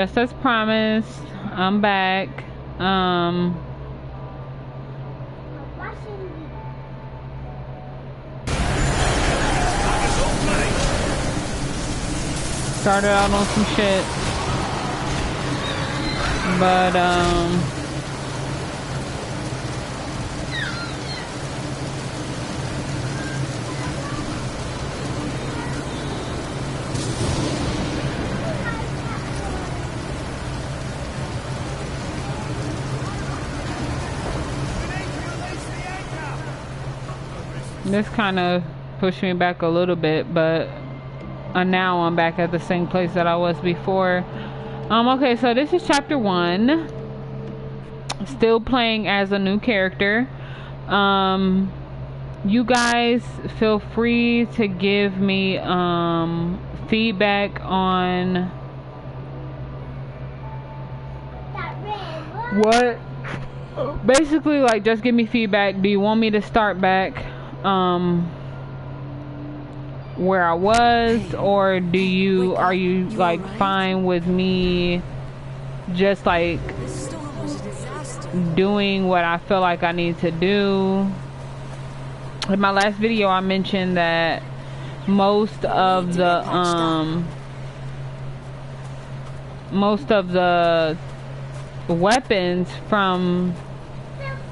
Just as promised, I'm back. Started out on some shit, but this kind of pushed me back a little bit, but now I'm back at the same place that I was before. Okay, so this is chapter 1. Still playing as a new character. You guys feel free to give me feedback on what, basically, like, just give me feedback. Do you want me to start back where I was, or are you like fine with me just like doing what I feel like I need to do? In my last video I mentioned that most of the weapons from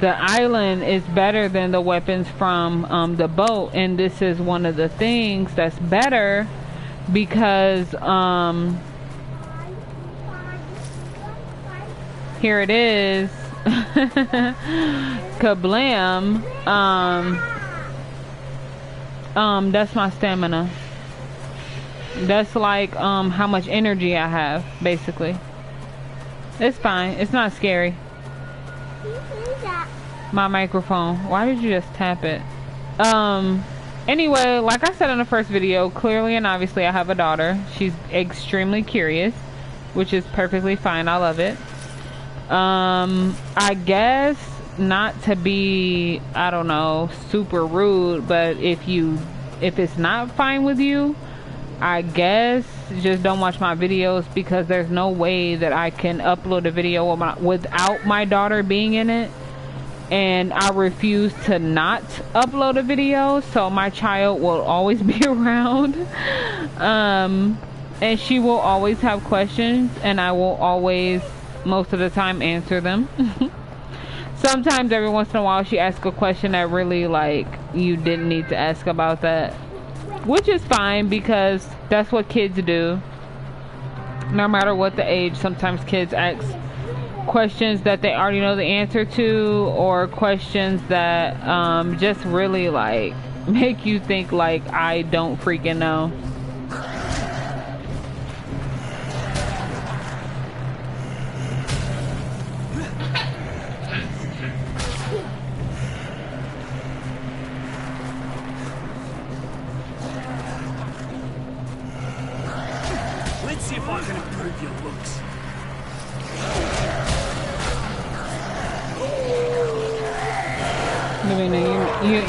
the island is better than the weapons from the boat, and this is one of the things that's better because here it is. Kablam. That's my stamina. That's like how much energy I have, basically. It's fine, it's not scary. My microphone. Why did you just tap it? Anyway, like I said in the first video, clearly and obviously I have a daughter. She's extremely curious, which is perfectly fine. I love it. I guess not to be, I don't know, super rude, but if it's not fine with you, I guess just don't watch my videos, because there's no way that I can upload a video without my daughter being in it. And I refuse to not upload a video, so my child will always be around. And she will always have questions, and I will always, most of the time, answer them. Sometimes every once in a while she asks a question that really, like, you didn't need to ask about that, which is fine because that's what kids do. No matter what the age, sometimes kids ask questions that they already know the answer to, or questions that just really like make you think like I don't freaking know. Let's see if I can improve your looks.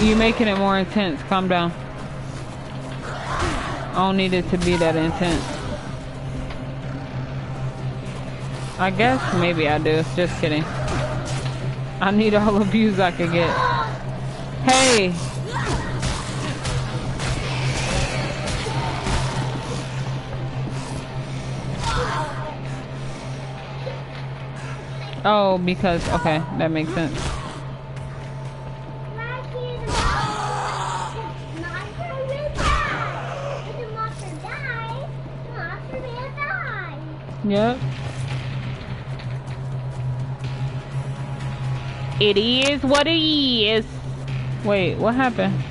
You're making it more intense. Calm down. I don't need it to be that intense. I guess maybe I do. Just kidding. I need all the views I can get. Hey! Oh, because, okay, that makes sense. Yep. It is what it is. Wait, what happened?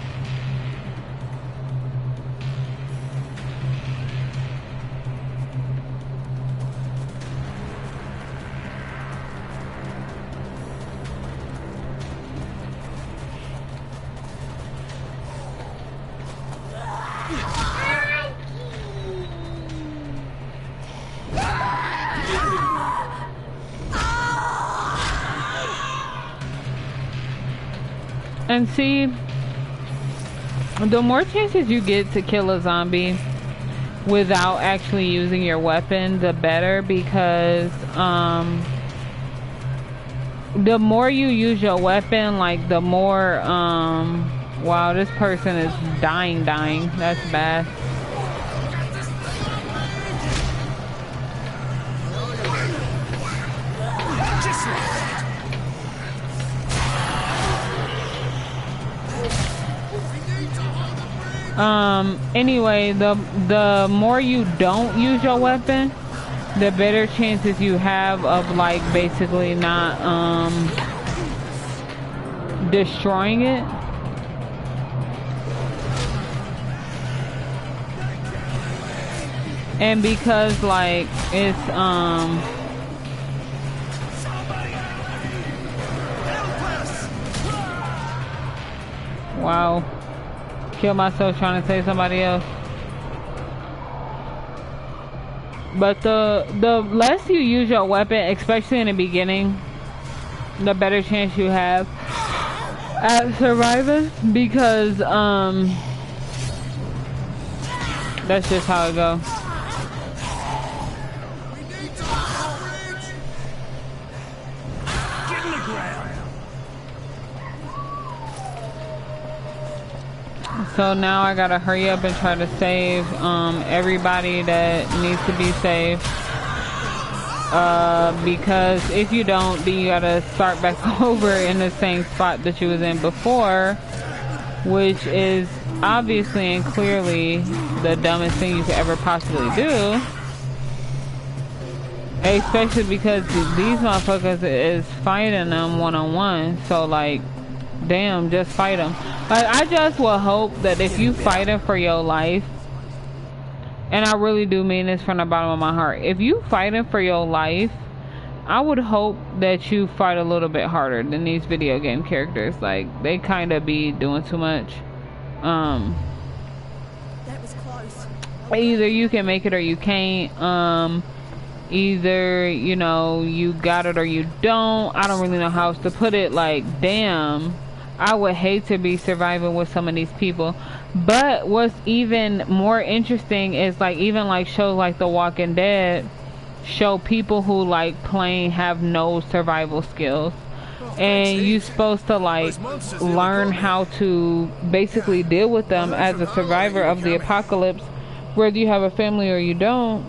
And see, the more chances you get to kill a zombie, without actually using your weapon, the better, because the more you use your weapon, like the more wow, this person is dying. That's bad. Anyway, the more you don't use your weapon, the better chances you have of like basically not destroying it. And because like it's wow. Kill myself trying to save somebody else. But the less you use your weapon, especially in the beginning, the better chance you have at surviving, because that's just how it goes. So now I gotta hurry up and try to save everybody that needs to be saved. Because if you don't, then you gotta start back over in the same spot that you was in before, which is obviously and clearly the dumbest thing you could ever possibly do. Especially because these motherfuckers is fighting them one-on-one, so like, damn, just fight them. Like, I just will hope that if you fighting for your life, and I really do mean this from the bottom of my heart, if you fighting for your life, I would hope that you fight a little bit harder than these video game characters. Like, they kind of be doing too much. That was close. Either you can make it or you can't. Either, you know, you got it or you don't. I don't really know how else to put it. Like, damn, I would hate to be surviving with some of these people. But what's even more interesting is like, even like shows like The Walking Dead show people who like plain have no survival skills, and you're supposed to like learn how to basically deal with them as a survivor of the apocalypse, whether you have a family or you don't.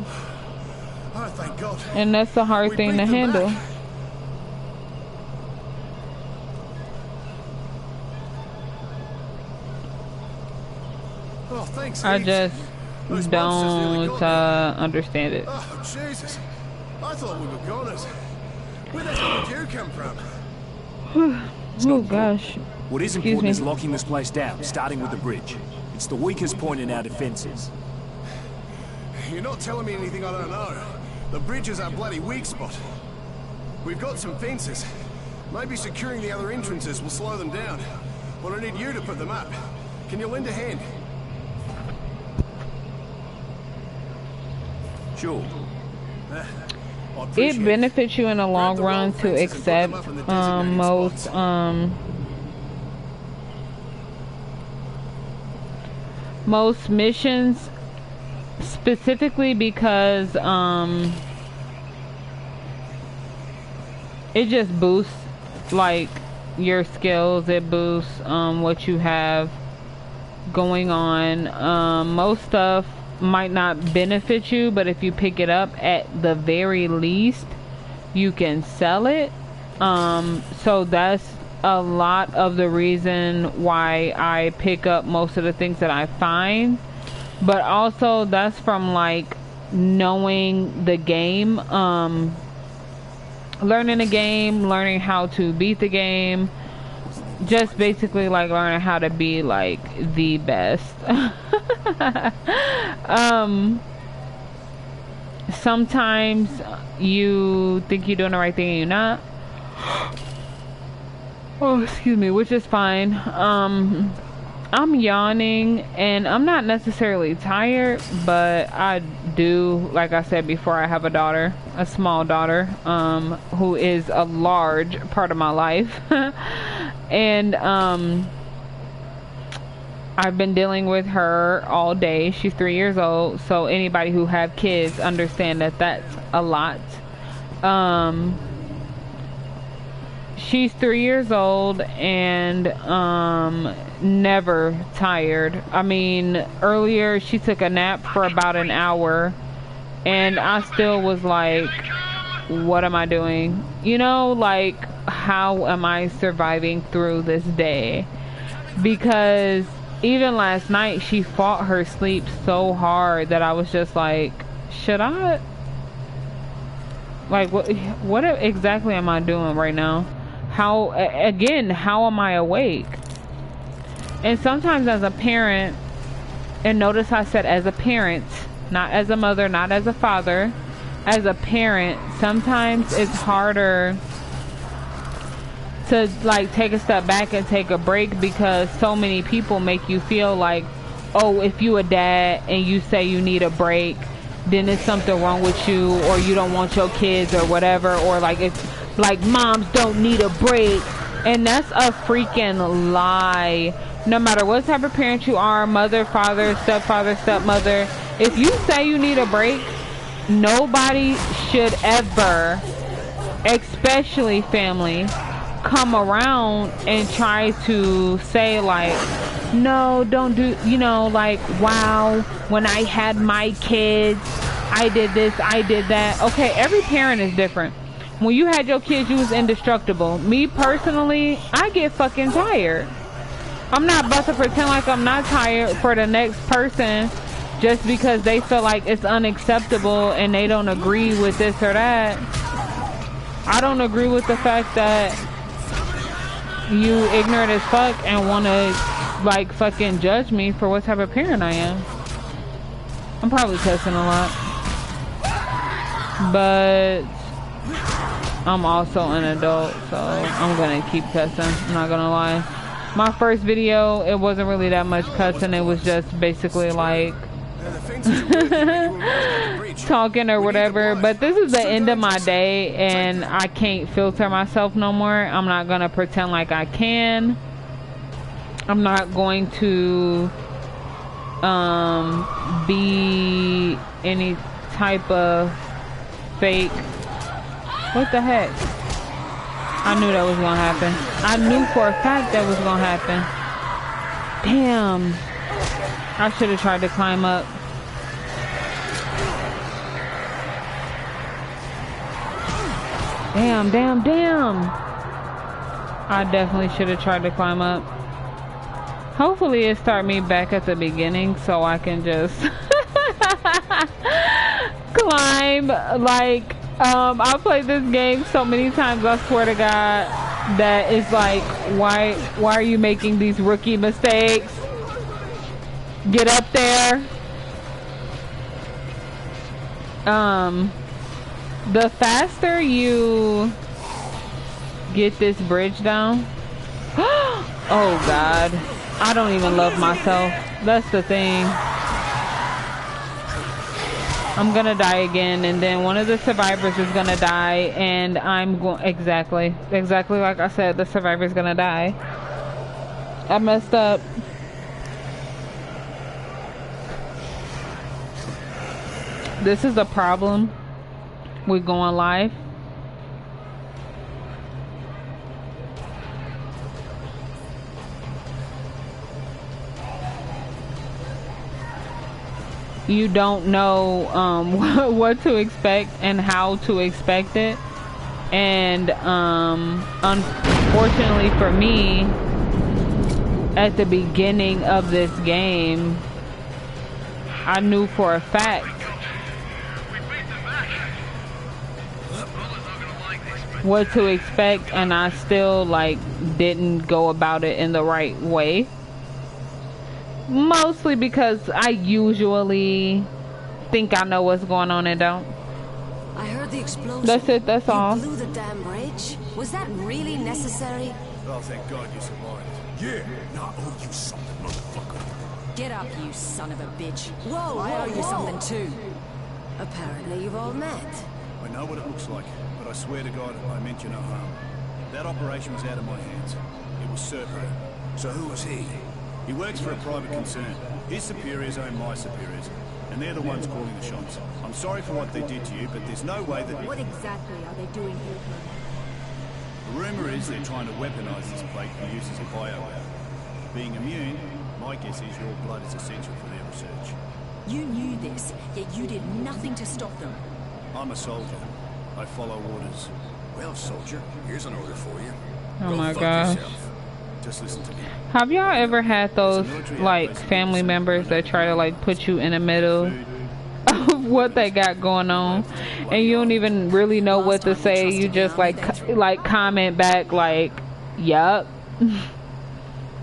And that's a hard thing to handle. Oh, thanks, I just don't understand it. Oh, Jesus. I thought we were goners. Where the hell did you come from? Oh, gosh. What is important is locking this place down, starting with the bridge. It's the weakest point in our defenses. You're not telling me anything I don't know. The bridge is our bloody weak spot. We've got some fences. Maybe securing the other entrances will slow them down. But I need you to put them up. Can you lend a hand? Sure. It benefits you in the long run to accept most missions, specifically because it just boosts like your skills. It boosts what you have going on. Most stuff might not benefit you, but if you pick it up, at the very least you can sell it. So that's a lot of the reason why I pick up most of the things that I find. But also that's from like knowing the game, learning the game, learning how to beat the game, just basically like learning how to be like the best. Sometimes you think you're doing the right thing and you're not. Oh, excuse me, which is fine. I'm yawning and I'm not necessarily tired, but I do, like I said before, I have a daughter, a small daughter, who is a large part of my life. And I've been dealing with her all day. She's 3 years old, so anybody who have kids understand that that's a lot. She's 3 years old and never tired. I mean, earlier she took a nap for about an hour and I still was like, what am I doing? You know, like, how am I surviving through this day? Because even last night she fought her sleep so hard that I was just like, should I? Like, what exactly am I doing right now? How am I awake? And sometimes as a parent, and notice I said as a parent, not as a mother, not as a father, as a parent, sometimes it's harder to like take a step back and take a break because so many people make you feel like, oh, if you a dad and you say you need a break, then there's something wrong with you, or you don't want your kids or whatever, or like it's like moms don't need a break. And that's a freaking lie. No matter what type of parent you are, mother, father, stepfather, stepmother, if you say you need a break, nobody should ever, especially family, come around and try to say like, no, don't do, you know, like, wow, when I had my kids, I did this, I did that. Okay, every parent is different. When you had your kids, you was indestructible. Me personally, I get fucking tired. I'm not about to pretend like I'm not tired for the next person just because they feel like it's unacceptable and they don't agree with this or that. I don't agree with the fact that you ignorant as fuck and want to like fucking judge me for what type of parent I am. I'm probably cussing a lot, but I'm also an adult, so I'm gonna keep cussing. I'm not gonna lie. My first video, it wasn't really that much cussing. It was just basically like talking or whatever. But this is the end of my day and I can't filter myself no more. I'm not gonna pretend like I can. I'm not going to be any type of fake. What the heck? I knew that was gonna happen. I knew for a fact that was gonna happen. Damn. I should have tried to climb up. Damn, damn, damn. I definitely should have tried to climb up. Hopefully it start me back at the beginning so I can just climb. Like, I played this game so many times, I swear to God, that it's like, why are you making these rookie mistakes? Get up there. The faster you get this bridge down, oh God, I don't even love myself. That's the thing. I'm gonna die again, and then one of the survivors is gonna die, and I'm going exactly like I said, the survivor's gonna die. I messed up. This is a problem with going live. You don't know what to expect and how to expect it. And unfortunately for me, at the beginning of this game, I knew for a fact what to expect, and I still like didn't go about it in the right way. Mostly because I usually think I know what's going on and don't. I heard the explosion. That's it, that's all. You blew the damn bridge? Was that really necessary? Oh, thank God you survived. Yeah, now I owe you something, motherfucker. Get up, you son of a bitch. Whoa, I owe you whoa. something too. Apparently you've all met. I know what it looks like, but I swear to God, I meant you no harm. That operation was out of my hands. It was Serpo. So who was he? He works for a private concern. His superiors own my superiors, and they're the ones calling the shots. I'm sorry for what they did to you, but there's no way that... What exactly are they doing here, Colonel? The rumour is they're trying to weaponize this plate for use as a bioweapon. Being immune, my guess is your blood is essential for their research. You knew this, yet you did nothing to stop them. I'm a soldier. I follow orders. Well, soldier, here's an order for you. Oh Go my fuck gosh. yourself. Just listen to me. Have y'all ever had those like family members that try to like put you in the middle of what they got going on, and you don't even really know what to say? You just like comment back like, "Yup."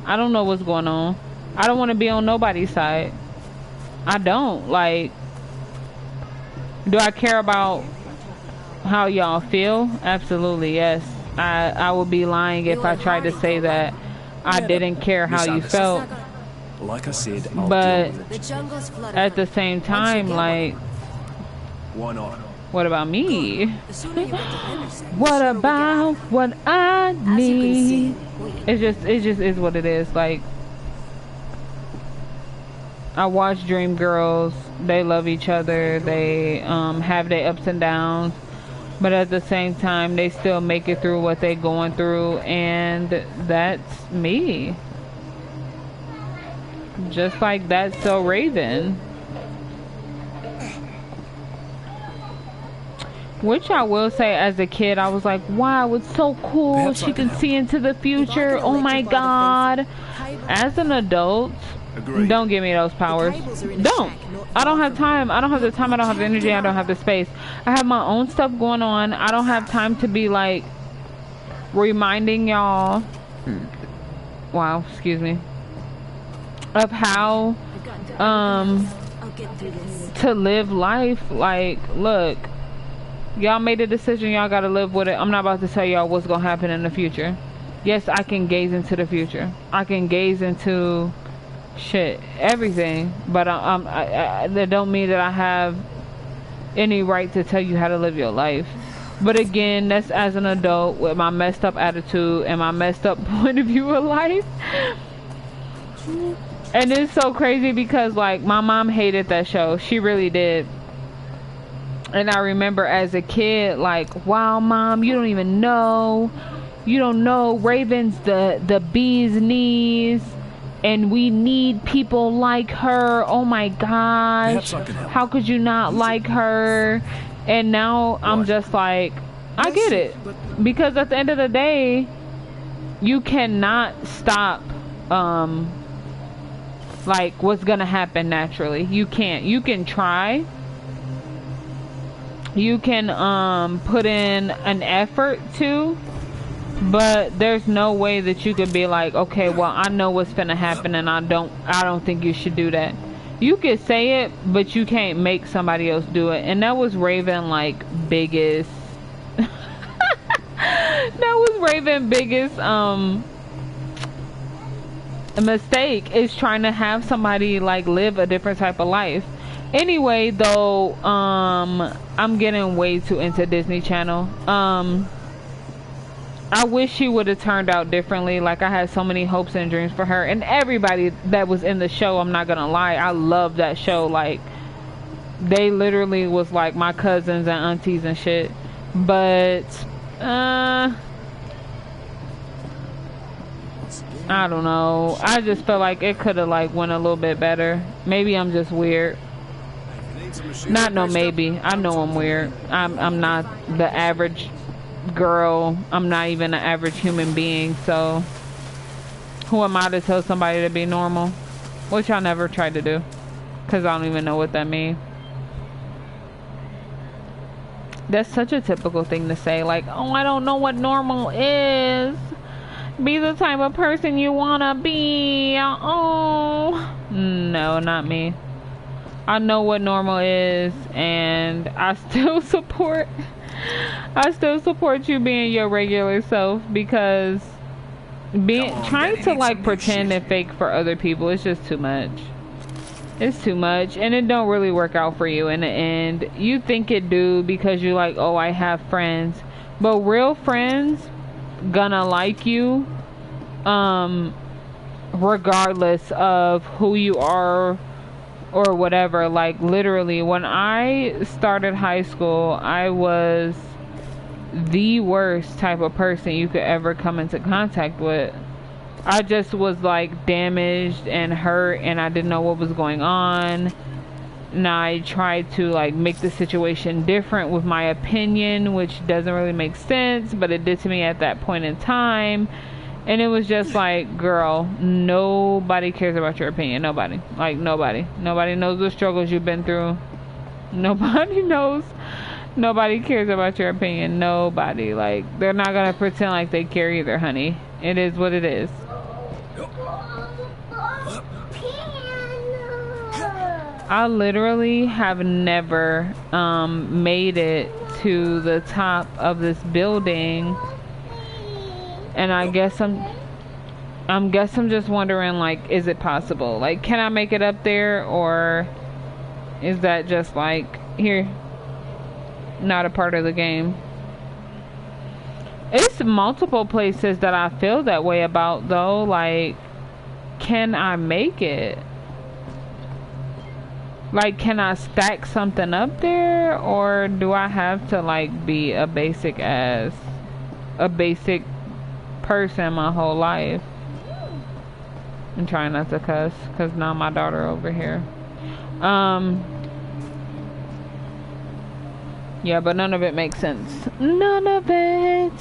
I don't know what's going on. I don't want to be on nobody's side. I don't. Like, do I care about how y'all feel? Absolutely, yes. I would be lying if I tried to say that I didn't care how you felt. Like I said, I'll But deal with The it. jungle's flooded. at the same time, like, Why not? what about me? The sooner you get to Henderson, the What sooner we get about out. what I As you can see, need? It just is what it is. Like, I watch Dreamgirls. They love each other. They have their ups and downs, but at the same time, they still make it through what they're going through, and that's me. Just like that's so Raven. Which I will say, as a kid, I was like, wow, it's so cool. Perhaps I She can can see into the future. Oh my god. As an adult, Agreed. don't give me those powers. Don't. I don't have time. I don't have the time. I don't have the energy. I don't have the space. I have my own stuff going on. I don't have time to be like reminding y'all. Wow, excuse me. Of how I'll get through this. to live life. Like, look, y'all made a decision, y'all gotta live with it. I'm not about to tell y'all what's gonna happen in the future. Yes, I can gaze into the future. I can gaze into shit, everything, but that don't mean that I have any right to tell you how to live your life. But again, that's as an adult with my messed up attitude and my messed up point of view of life. And it's so crazy because like my mom hated that show. She really did. And I remember as a kid, like, wow, mom, you don't even know. You don't know Raven's the bee's knees. And we need people like her. Oh my gosh. Perhaps I can help. How could you not like her? And now I'm just like, I get it. Because at the end of the day, you cannot stop like what's gonna happen naturally. You can't. You can try. You can put in an effort to, but there's no way that you could be like, okay, well, I know what's gonna happen and I don't think you should do that. You could say it, but you can't make somebody else do it. And that was Raven like biggest that was Raven biggest mistake, is trying to have somebody like live a different type of life. Anyway, though, I'm getting way too into Disney Channel. I wish she would have turned out differently. Like, I had so many hopes and dreams for her and everybody that was in the show. I'm not gonna lie, I love that show. Like, they literally was like my cousins and aunties and shit. But I don't know, I just felt like it could have like went a little bit better. Maybe I'm just weird. Not no maybe, I know I'm weird. I'm not the average girl. I'm not even an average human being, so who am I to tell somebody to be normal? Which I never tried to do, because I don't even know what that means. That's such a typical thing to say, like, oh, I don't know what normal is. Be the type of person you wanna be. Oh no, not me. I know what normal is, and I still support you being your regular self, because trying to like pretend and fake for other people is just too much. It's too much, and it don't really work out for you in the end. You think it do because you're like, oh, I have friends, but real friends gonna like you regardless of who you are or whatever. Like literally, when I started high school, I was the worst type of person you could ever come into contact with. I just was like damaged and hurt, and I didn't know what was going on. And I tried to like make the situation different with my opinion, which doesn't really make sense, but it did to me at that point in time. And it was just like, girl, nobody cares about your opinion. Nobody. Like, nobody. Nobody knows the struggles you've been through. Nobody knows. Nobody cares about your opinion. Nobody. Like, they're not gonna pretend like they care either, honey. It is what it is. I literally have never made it to the top of this building, and I guess I'm just wondering, like, is it possible? Like, can I make it up there, or is that just like here, not a part of the game? It's multiple places that I feel that way about, though. Like, can I make it? Like, can I stack something up there, or do I have to like be a basic person my whole life? I'm trying not to cuss because now my daughter over here. Yeah, but none of it makes sense. None of it.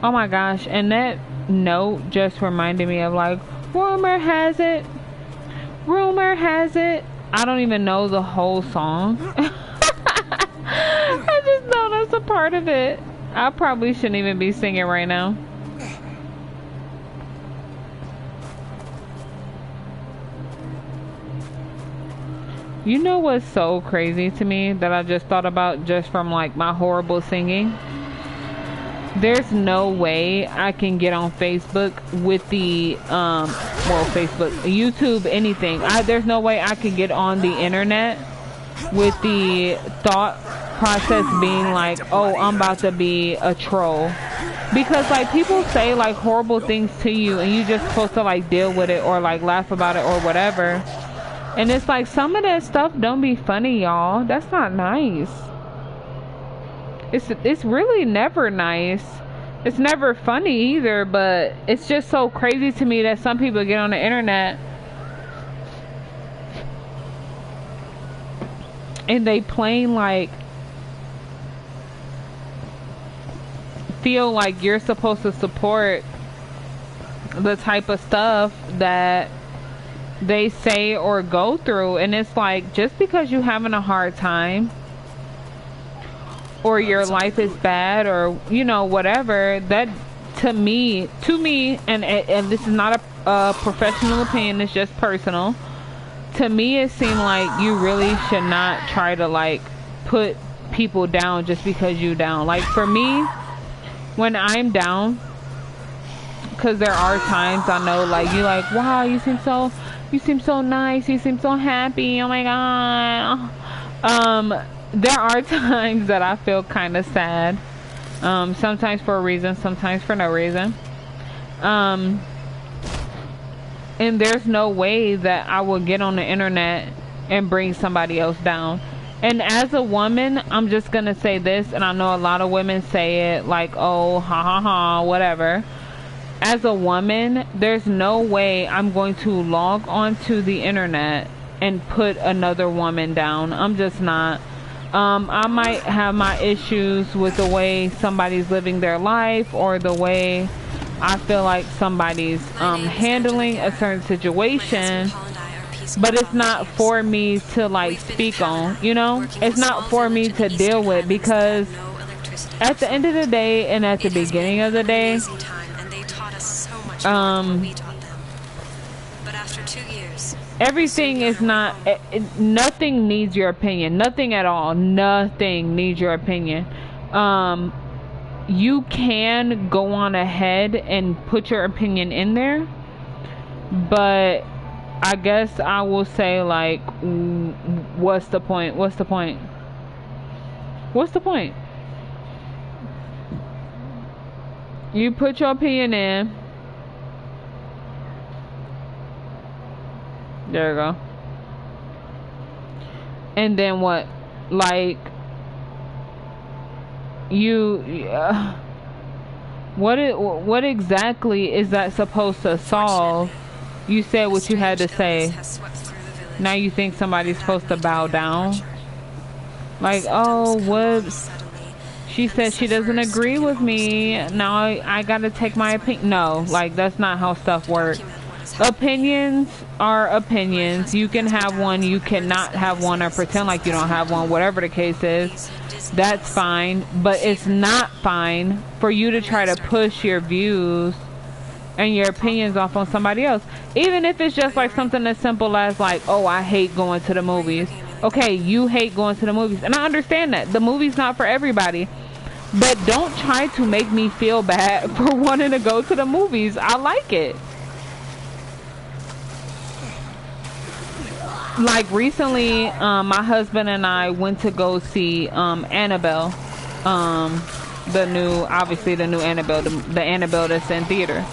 Oh my gosh, and that note just reminded me of like, rumor has it, I don't even know the whole song. I just know that's a part of it. I probably shouldn't even be singing right now. You know what's so crazy to me that I just thought about just from like my horrible singing? There's no way I can get on Facebook with the Facebook, YouTube, anything. There's no way I can get on the internet with the thought process being like, oh, I'm about to be a troll. Because like people say like horrible things to you, and you just supposed to like deal with it or like laugh about it or whatever. And it's like, some of that stuff don't be funny, y'all. That's not nice. It's really never nice. It's never funny either, but it's just so crazy to me that some people get on the internet and they plain like feel like you're supposed to support the type of stuff that they say or go through. And it's like, just because you're having a hard time or your life is bad, or you know, whatever, that to me, and this is not a professional opinion, it's just personal. To me, it seemed like you really should not try to like put people down just because you down. Like for me, when I'm down, because there are times I know like you like, wow, you seem so nice, you seem so happy, oh my god. There are times that I feel kind of sad, sometimes for a reason, sometimes for no reason, and there's no way that I will get on the internet and bring somebody else down. And as a woman, I'm just gonna say this, and I know a lot of women say it like, oh, ha ha ha, whatever. As a woman, there's no way I'm going to log onto the internet and put another woman down. I'm just not. I might have my issues with the way somebody's living their life, or the way I feel like somebody's handling a certain situation, but it's not for me to like speak on, you know? It's not for me to deal with, because at the end of the day and at the beginning of the day, everything is not, nothing needs your opinion. Nothing at all. Nothing needs your opinion. You can go on ahead and put your opinion in there, but I guess I will say like, what's the point? What's the point? What's the point? You put your opinion in, There you go. And then what? Like, what exactly is that supposed to solve? You said what you had to say. Now you think somebody's supposed to bow down? Like, oh, what? She said she doesn't agree with me. Now I gotta take my opinion. No, like, that's not how stuff works. Opinions are opinions. You can have one, you cannot have one, or pretend like you don't have one, whatever the case is. That's fine, but it's not fine for you to try to push your views and your opinions off on somebody else. Even if it's just like something as simple as like, oh, I hate going to the movies. Okay, you hate going to the movies, and I understand that. The movie's not for everybody. But don't try to make me feel bad for wanting to go to the movies. I like it. Like recently, my husband and I went to go see Annabelle. The new Annabelle, the Annabelle that's in theater.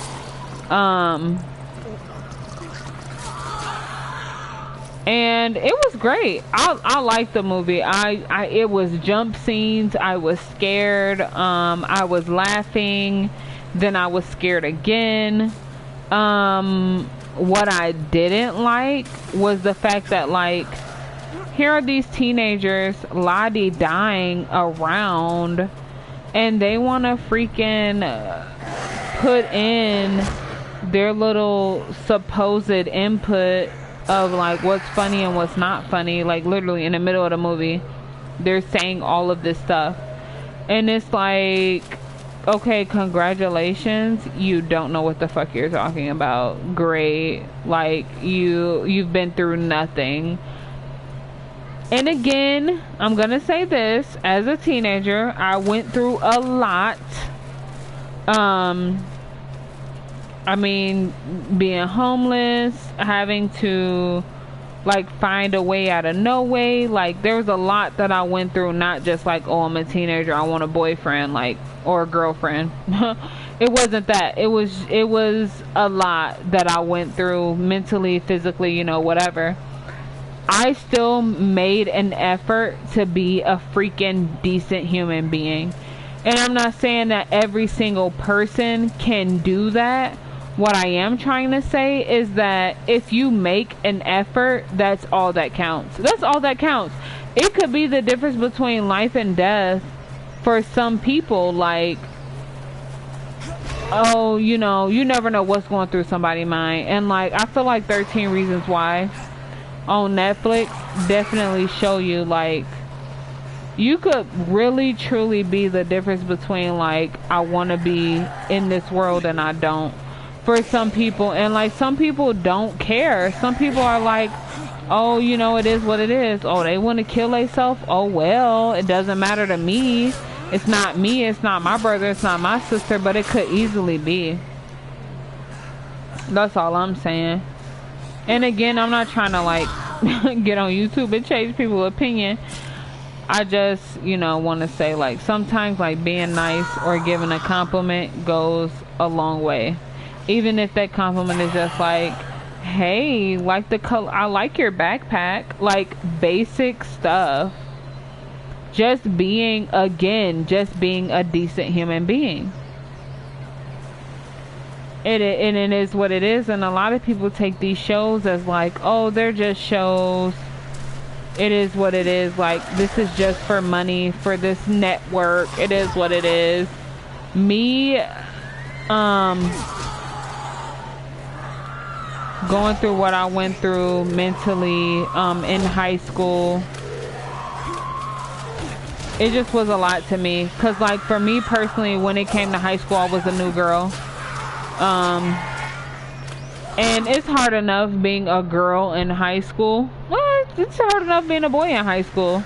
And it was great. I liked the movie. It was jump scenes. I was scared. I was laughing. Then I was scared again. What I didn't like was the fact that, like, here are these teenagers la-di-dying around, and they want to freaking put in their little supposed input of like what's funny and what's not funny. Like literally in the middle of the movie they're saying all of this stuff, and it's like, okay, congratulations, you don't know what the fuck you're talking about. Great. Like you've been through nothing. And again, I'm gonna say this, as a teenager I went through a lot. I mean, being homeless, having to like find a way out of no way. Like there was a lot that I went through, not just like, oh, I'm a teenager, I want a boyfriend, like, or a girlfriend. It wasn't that. It was a lot that I went through mentally, physically, you know, whatever. I still made an effort to be a freaking decent human being. And I'm not saying that every single person can do that. What I am trying to say is that if you make an effort, that's all that counts. That's all that counts. It could be the difference between life and death for some people. Like, oh, you know, you never know what's going through somebody's mind. And like, I feel like 13 Reasons Why on Netflix definitely show you, like, you could really truly be the difference between like, I want to be in this world and I don't, for some people. And like, some people don't care. Some people are like, oh, you know, it is what it is. Oh, they want to kill themselves. Oh, well, it doesn't matter to me. It's not me, it's not my brother, it's not my sister, but it could easily be. That's all I'm saying. And again, I'm not trying to like get on YouTube and change people's opinion. I just, you know, want to say, like, sometimes like being nice or giving a compliment goes a long way. Even if that compliment is just like, hey, like the color, I like your backpack, like basic stuff. Just being a decent human being. It is what it is. And a lot of people take these shows as like, oh, they're just shows. It is what it is. Like, this is just for money, for this network. It is what it is. Me, going through what I went through mentally, in high school, it just was a lot to me. Cause like, for me personally, when it came to high school, I was a new girl. And it's hard enough being a girl in high school. Well, it's hard enough being a boy in high school.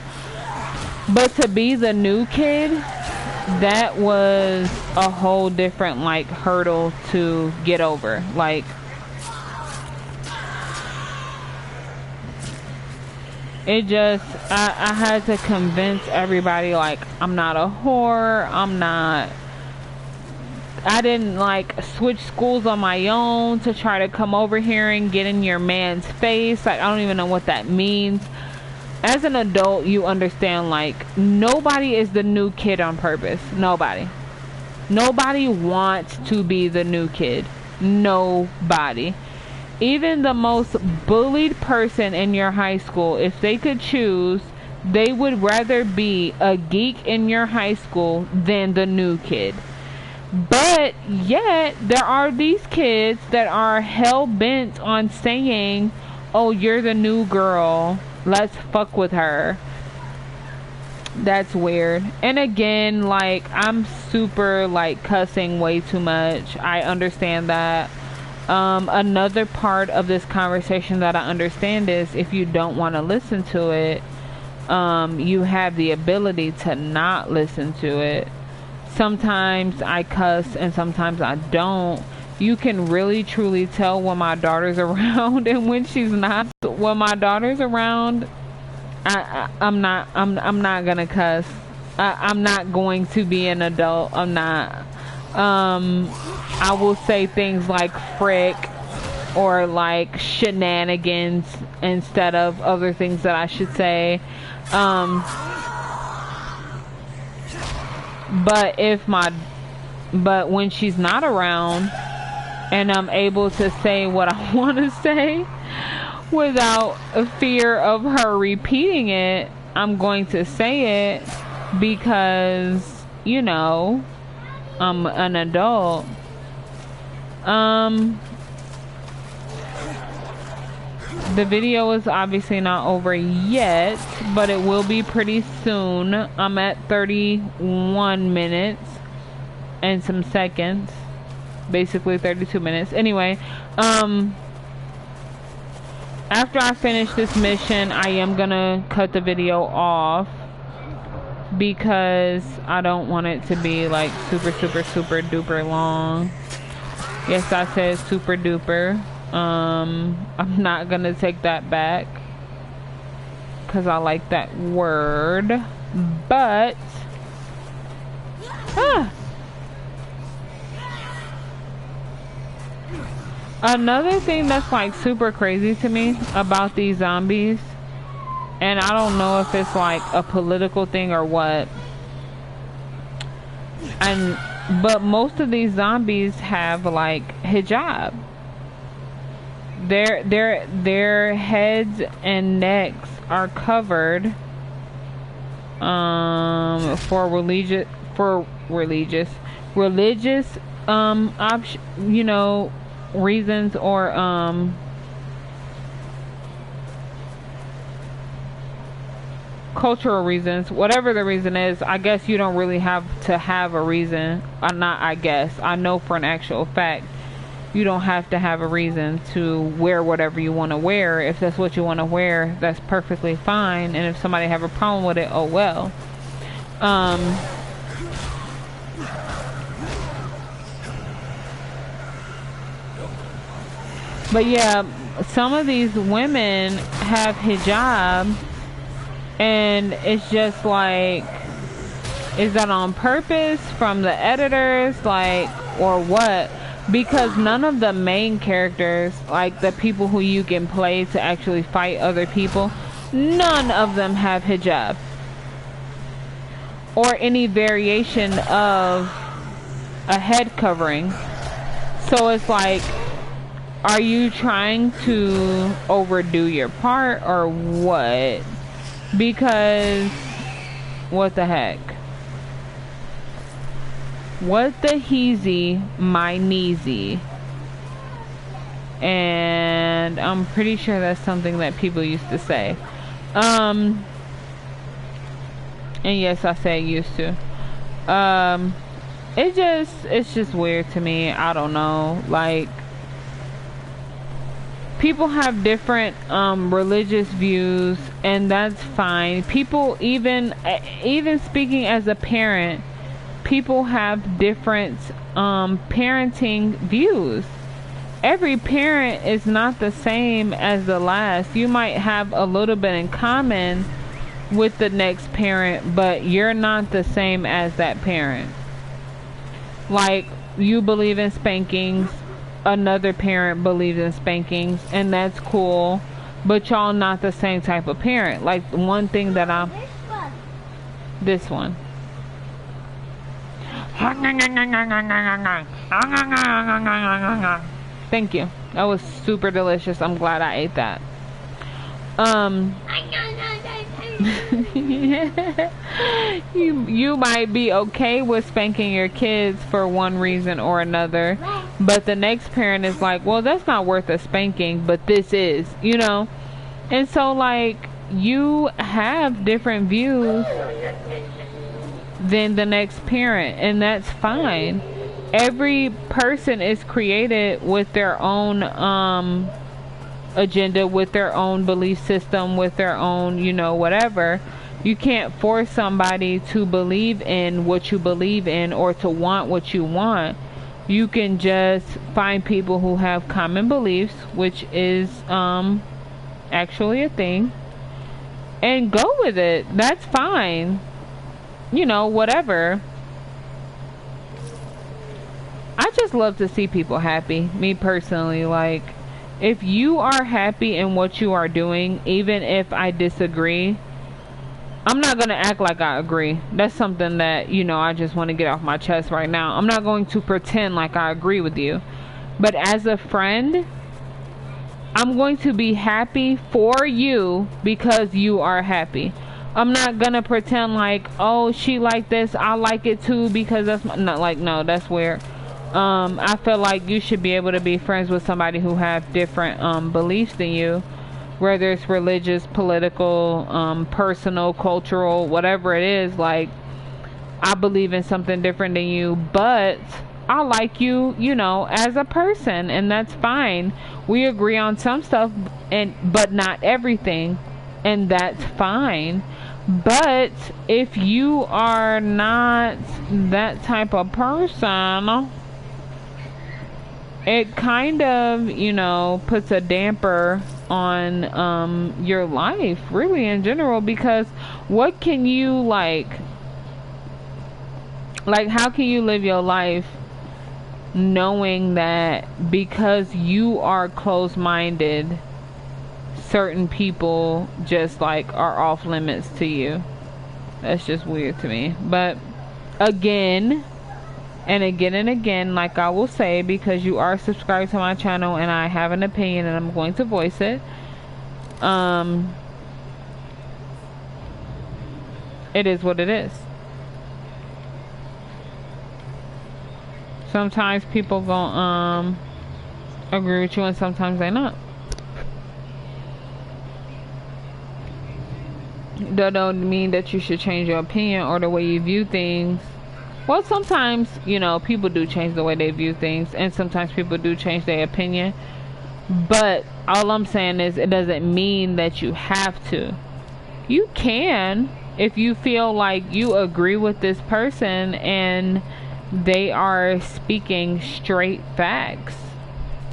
But to be the new kid, that was a whole different like hurdle to get over. Like, it just, I had to convince everybody, like, I'm not a whore, I'm not like switch schools on my own to try to come over here and get in your man's face. Like, I don't even know what that means. As an adult, you understand, like, nobody is the new kid on purpose. Nobody wants to be the new kid. Nobody. Even the most bullied person in your high school, if they could choose, they would rather be a geek in your high school than the new kid. But yet there are these kids that are hell-bent on saying, oh, you're the new girl, let's fuck with her. That's weird. And again, like, I'm super, like, cussing way too much. I understand that. Another part of this conversation that I understand is if you don't want to listen to it, you have the ability to not listen to it. Sometimes I cuss and sometimes I don't. You can really truly tell when my daughter's around and when she's not. When my daughter's around, I'm not gonna cuss. I'm not going to be an adult. I'm not. I will say things like frick or like shenanigans instead of other things that I should say. But when she's not around and I'm able to say what I want to say without a fear of her repeating it, I'm going to say it because, you know, I'm an adult. The video is obviously not over yet, but it will be pretty soon. I'm at 31 minutes and some seconds. Basically 32 minutes. Anyway, after I finish this mission, I am gonna cut the video off because I don't want it to be like super duper long. Yes, I said super duper. I'm not gonna take that back because I like that word, but another thing that's like super crazy to me about these zombies, and I don't know if it's like a political thing or what, but most of these zombies have like hijab. Their heads and necks are covered for religious you know, reasons, or cultural reasons, whatever the reason is. I guess you don't really have to have a reason. I know for an actual fact you don't have to have a reason to wear whatever you want to wear. If that's what you want to wear, that's perfectly fine. And if somebody have a problem with it, oh well. But yeah, some of these women have hijab, and it's just like, is that on purpose from the editors, like, or what? Because none of the main characters, like the people who you can play to actually fight other people, none of them have hijab or any variation of a head covering. So it's like, are you trying to overdo your part or what? Because what the heck? What the heezy, my kneesy. And I'm pretty sure that's something that people used to say. And yes, I say used to. It's just weird to me. I don't know. Like, people have different religious views, and that's fine. People, even speaking as a parent, people have different parenting views. Every parent is not the same as the last. You might have a little bit in common with the next parent, but you're not the same as that parent. Like, you believe in spankings, another parent believes in spankings, and that's cool, but y'all not the same type of parent. Like, one thing that I'm... This one. Thank you. That was super delicious. I'm glad I ate that. You might be okay with spanking your kids for one reason or another, but the next parent is like, well, that's not worth a spanking, but this is, you know. And so, like, you have different views than the next parent, and that's fine. Every person is created with their own agenda, with their own belief system, with their own, you know, whatever. You can't force somebody to believe in what you believe in or to want what you want. You can just find people who have common beliefs, which is actually a thing, and go with it. That's fine. You know, whatever. I just love to see people happy, me personally. Like, if you are happy in what you are doing, even if I disagree, I'm not going to act like I agree. That's something that, you know, I just want to get off my chest right now. I'm not going to pretend like I agree with you. But as a friend, I'm going to be happy for you because you are happy. I'm not going to pretend like, oh, she like this, I like it too because that's not like, no, that's weird. I feel like you should be able to be friends with somebody who have different beliefs than you, whether it's religious, political, personal, cultural, whatever it is. Like, I believe in something different than you, but I like you, you know, as a person, and that's fine. We agree on some stuff, but not everything, and that's fine. But if you are not that type of person, it kind of, you know, puts a damper on your life, really, in general, because what can you, like, how can you live your life knowing that because you are closed-minded, certain people just, like, are off limits to you? That's just weird to me. But again and again and again, like I will say, because you are subscribed to my channel and I have an opinion and I'm going to voice it, it is what it is. Sometimes people gon' agree with you and sometimes they not. That don't mean that you should change your opinion or the way you view things. Well, sometimes, you know, people do change the way they view things, and sometimes people do change their opinion. But all I'm saying is it doesn't mean that you have to. You can, if you feel like you agree with this person and they are speaking straight facts.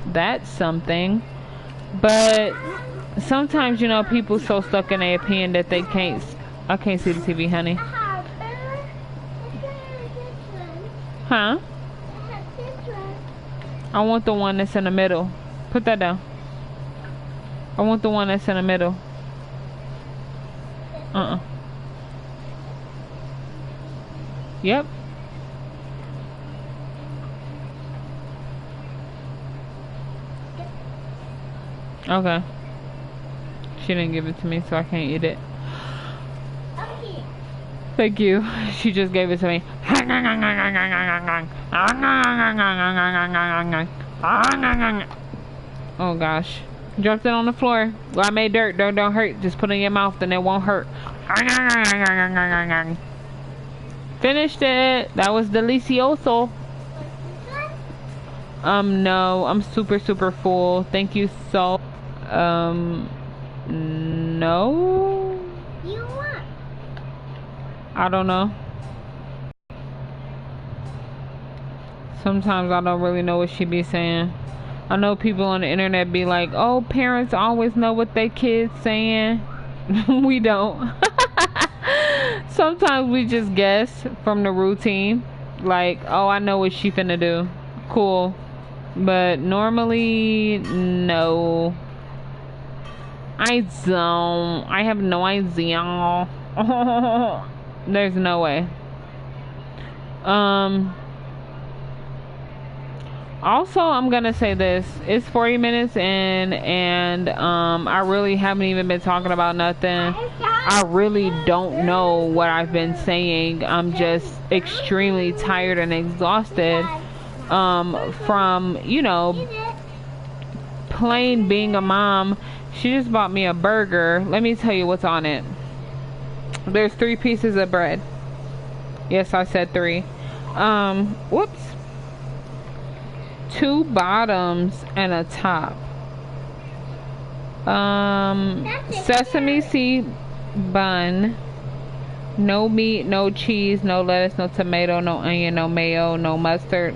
That's something. But sometimes, you know, people so stuck in their opinion that they can't... I can't see the TV, honey. Huh? I want the one that's in the middle. Put that down. I want the one that's in the middle. Yep. Okay. She didn't give it to me, so I can't eat it. Thank you. She just gave it to me. Oh gosh. Dropped it on the floor. Well, I made dirt. Don't hurt. Just put it in your mouth and it won't hurt. Finished it. That was delicioso. No. I'm super full. Thank you so... no? You what? I don't know. Sometimes I don't really know what she be saying. I know people on the internet be like, oh, parents always know what their kids saying. We don't. Sometimes we just guess from the routine. Like, oh, I know what she finna do. Cool. But normally, no. I don't. I have no idea. There's no way. Also, I'm gonna say this. It's 40 minutes in, and I really haven't even been talking about nothing. I really don't know what I've been saying. I'm just extremely tired and exhausted from, you know, plain being a mom. She just bought me a burger. Let me tell you what's on it. There's 3 pieces of bread. Yes, I said 3. Whoops. 2 bottoms and a top. Sesame seed bun. No meat, no cheese, no lettuce, no tomato, no onion, no mayo, no mustard.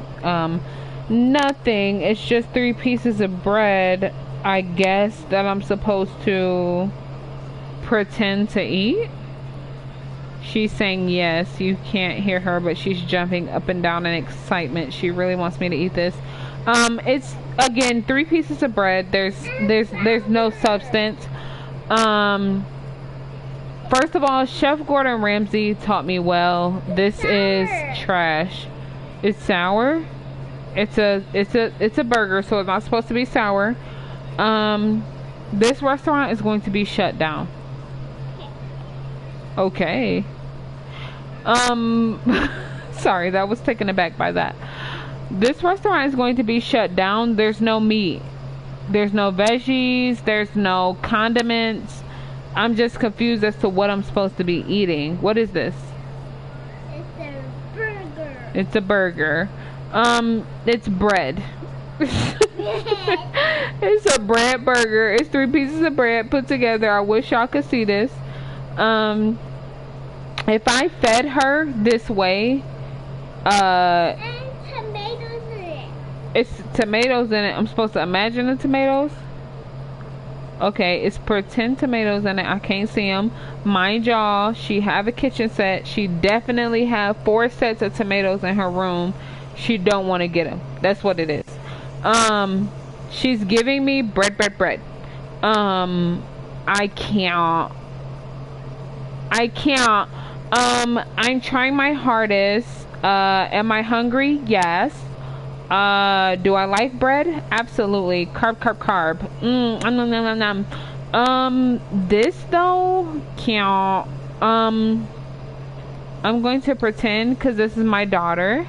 Nothing. It's just 3 pieces of bread, I guess, that I'm supposed to pretend to eat. She's saying yes. You can't hear her, but she's jumping up and down in excitement. She really wants me to eat this. It's again 3 pieces of bread. There's no substance. First of all, Chef Gordon Ramsay taught me well. This is trash. It's sour. It's a burger, so it's not supposed to be sour. This restaurant is going to be shut down. Okay. Sorry, that was taken aback by that. This restaurant is going to be shut down. There's no meat. There's no veggies. There's no condiments. I'm just confused as to what I'm supposed to be eating. What is this? It's a burger. It's a burger. It's bread. It's a bread burger. It's 3 pieces of bread put together. I wish y'all could see this. If I fed her this way, And tomatoes in it. it's tomatoes in it. I'm supposed to imagine the tomatoes. Okay, it's pretend tomatoes in it. I can't see them. Mind y'all, she have a kitchen set. She definitely have 4 sets of tomatoes in her room. She don't want to get them. That's what it is. She's giving me bread. I can't. I'm trying my hardest. Am I hungry? Yes. Do I like bread? Absolutely. Carb. This though can't. I'm going to pretend, because this is my daughter,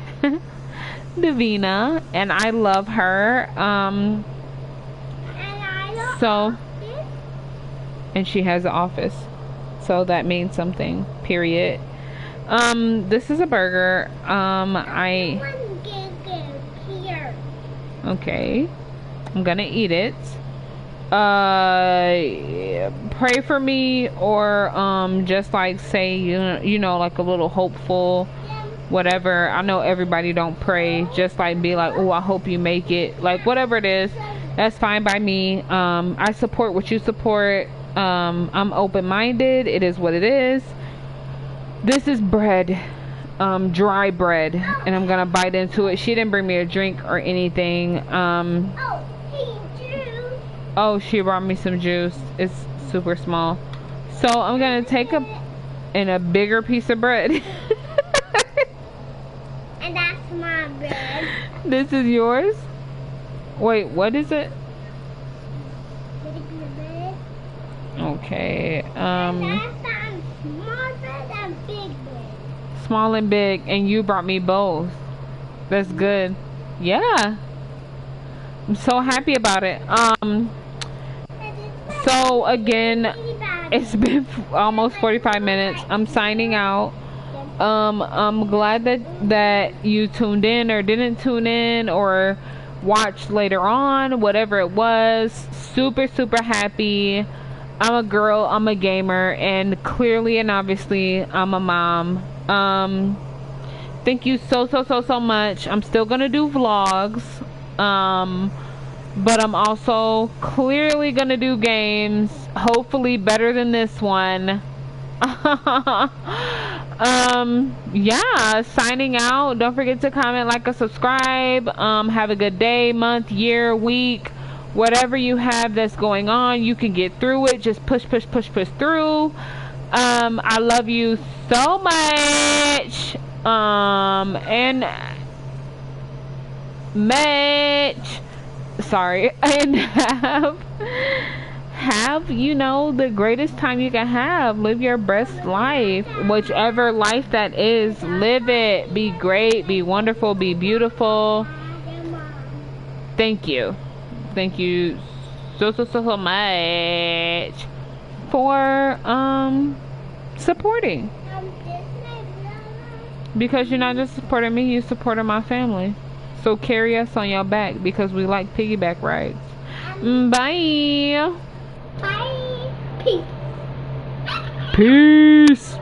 Davina, and I love her. And I don't So, this. and she has an office, so that means something. Period. This is a burger. I. One gig here. Okay, I'm gonna eat it. Pray for me, or just like say, you know, like a little hopeful whatever. I know everybody don't pray, just like be like, oh, I hope you make it, like whatever it is, that's fine by me. I support what you support. I'm open-minded. It is what it is. This is bread, dry bread, and I'm gonna bite into it. She didn't bring me a drink or anything. Oh, hey, Drew. Oh, she brought me some juice. It's super small. So I'm gonna take a bigger piece of bread. And that's my bread. This is yours? Wait, what is it? Little bit of bread. Okay. And that's small bread and big bread. Small and big, and you brought me both. That's good. Yeah. I'm so happy about it. So again, it's been almost 45 minutes. I'm signing out. I'm glad that you tuned in or didn't tune in or watched later on, whatever it was. Super happy. I'm a girl, I'm a gamer, and clearly and obviously I'm a mom. Thank you so much. I'm still gonna do vlogs, but I'm also clearly gonna do games, hopefully better than this one. Yeah, signing out. Don't forget to comment, like, and subscribe. Have a good day, month, year, week, whatever you have that's going on. You can get through it. Just push through. I love you so much. And much. Sorry. And have, you know, the greatest time you can have. Live your best life, whichever life that is. Live it. Be great, be wonderful, be beautiful. Thank you so much for supporting, because you're not just supporting me, you supported my family. So carry us on your back, because we like piggyback rides. Bye. Bye. Peace. Peace.